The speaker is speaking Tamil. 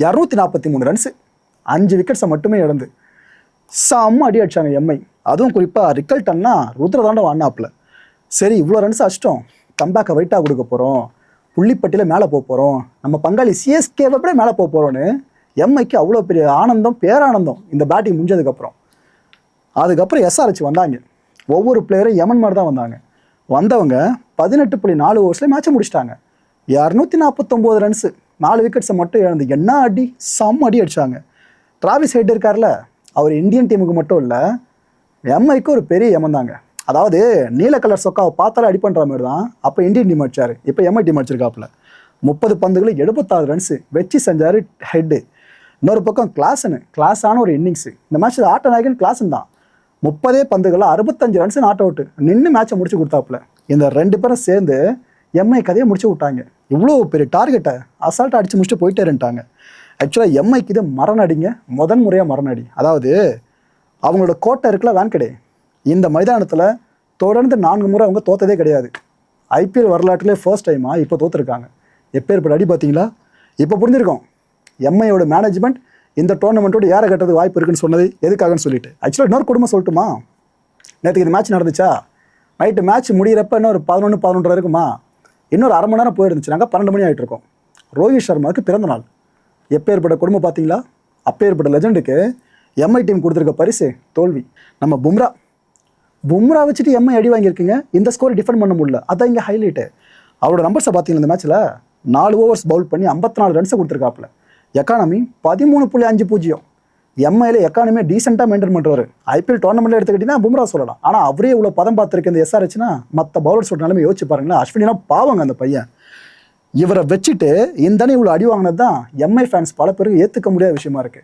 243 ரன்ஸு, 5 விக்கெட்ஸை மட்டுமே இழந்து செம்ம அடி அடிச்சாங்க எம்ஐ. அதுவும் குறிப்பாக ரிக்கல்டன்னா ருத்ரதாண்டம் ஆடினாப்புல. சரி இவ்வளோ ரன்ஸ் அடிச்சிட்டோம், கம்பேக்கை வெயிட்டாக கொடுக்க போகிறோம், புள்ளிப்பட்டியில் மேலே போக போகிறோம், நம்ம பங்காளி சிஎஸ்கேவை விட மேலே போக போகிறோன்னு எம்ஐக்கு அவ்வளோ பெரிய ஆனந்தம், பேரானந்தம் இந்த பேட்டிங் முடிஞ்சதுக்கப்புறம். அதுக்கப்புறம் எஸ்ஆர்ஹெச் வந்தாங்க. ஒவ்வொரு பிளேயரும் எமன் மாதிரி தான் வந்தாங்க. வந்தவங்க 18.4 ஓவர்ஸில் மேட்சை முடிச்சிட்டாங்க. 249 ரன்ஸு, 4 விக்கெட்ஸை மட்டும் இழந்து என்ன அடி, செம்ம அடி அடித்தாங்க. டிராவிஸ் ஹெட் இருக்கார்ல, அவர் இந்தியன் டீமுக்கு மட்டும் இல்லை, எம்ஐக்கு ஒரு பெரிய எமன் தாங்க. அதாவது நீல கலர் சொக்காவை பார்த்தாலே அடி பண்ணுற மாதிரி தான் அப்போ இந்தியன் டீம் அடிச்சார், இப்போ எம்ஐ டீம் அடிச்சிருக்காப்புல. 30 பந்துகளில் 76 ரன்ஸு வச்சு செஞ்சார் ஹெட்டு. இன்னொரு பக்கம் கிளாஸான ஒரு இன்னிங்ஸு. இந்த மேட்ச்சில் ஆட்ட நாயகன் கிளாஸன் தான். 30 பந்துகளில் 65 ரன்ஸு நாட் அவுட்டு நின்று மேட்சை முடிச்சு கொடுத்தாப்புல. இந்த 2 பேரும் சேர்ந்து எம்ஐ கதையை முடிச்சு விட்டாங்க. இவ்வளோ பெரிய டார்கெட்டை அசால்ட்டாக அடித்து முடிச்சுட்டு போயிட்டே இருந்துட்டாங்க. ஆக்சுவலாக எம்ஐக்கு இது மரணடிங்க, முதன் முறையாக மரணடி. அதாவது அவங்களோட கோட்டை இருக்குல்ல வான்கடே, இந்த மைதானத்தில் தொடர்ந்து 4 முறை அவங்க தோற்றதே கிடையாது. ஐபிஎல் வரலாற்றிலே ஃபர்ஸ்ட் டைமாக இப்போ தோற்றுருக்காங்க. எப்பேற்பட்ட அடி பார்த்தீங்களா? இப்போ புரிஞ்சிருக்கோம் எம்ஐயோட மேனேஜ்மெண்ட் இந்த டோர்னமெண்ட்டோட ஏற கட்டுறது வாய்ப்பு இருக்குன்னு சொன்னது எதுக்காகன்னு சொல்லிட்டு. ஆக்சுவலாக இன்னொரு குடும்பம் சொல்லட்டுமா, நேற்றுக்கு இந்த மேட்ச் நடந்துச்சா, நைட்டு மேட்ச் முடிகிறப்ப இன்னொரு 11-11 இருக்குமா, இன்னொரு அரை மணி நேரம் போயிருந்துச்சு, நாங்கள் 12 மணி ஆகிட்டு இருக்கோம். ரோஹித் சர்மாவுக்கு பிறந்த நாள். எப்பேற்பட்ட குடும்பம் பார்த்தீங்களா? அப்பேற்பட்ட லெஜண்டுக்கு எம்ஐ டீம் கொடுத்துருக்க பரிசு தோல்வி. நம்ம பும்ரா வச்சுட்டு எம்ஐ அடி வாங்கியிருக்குங்க. இந்த ஸ்கோரை டிஃபெண்ட் பண்ண முடியல, அதான் இங்கே ஹைலைட்டு. அவரோட நம்பர்ஸை பார்த்தீங்கன்னா இந்த மேட்ச்சில் 4 ஓவர்ஸ் பவுல் பண்ணி 54 ரன்ஸை கொடுத்துருக்காப்புல. எக்கானமி 13.50. எம்ஐயில் எக்கானமியை டீசெண்டாக மெயின்டைன் பண்ணுறாரு. ஐபிஎல் டோர்னமெண்ட்டில் எடுத்துக்கிட்டிங்கன்னா பும்ரா சொல்லலாம். ஆனால் அவரே இவ்வளோ பதம் பார்த்துருக்கு இந்த எஸ்ஆர்ஹெச்னா மற்ற பவுலர்ஸோட நிலைமை யோசிச்சு பாருங்களேன். அஸ்வினா பாவங்க அந்த பையன். இவரை வச்சுட்டு இந்த இவ்வளோ அடி வாங்கினது தான் எம்ஐ ஃபேன்ஸ் பல பேருக்கு ஏற்றுக்க முடியாத விஷயமா இருக்குது.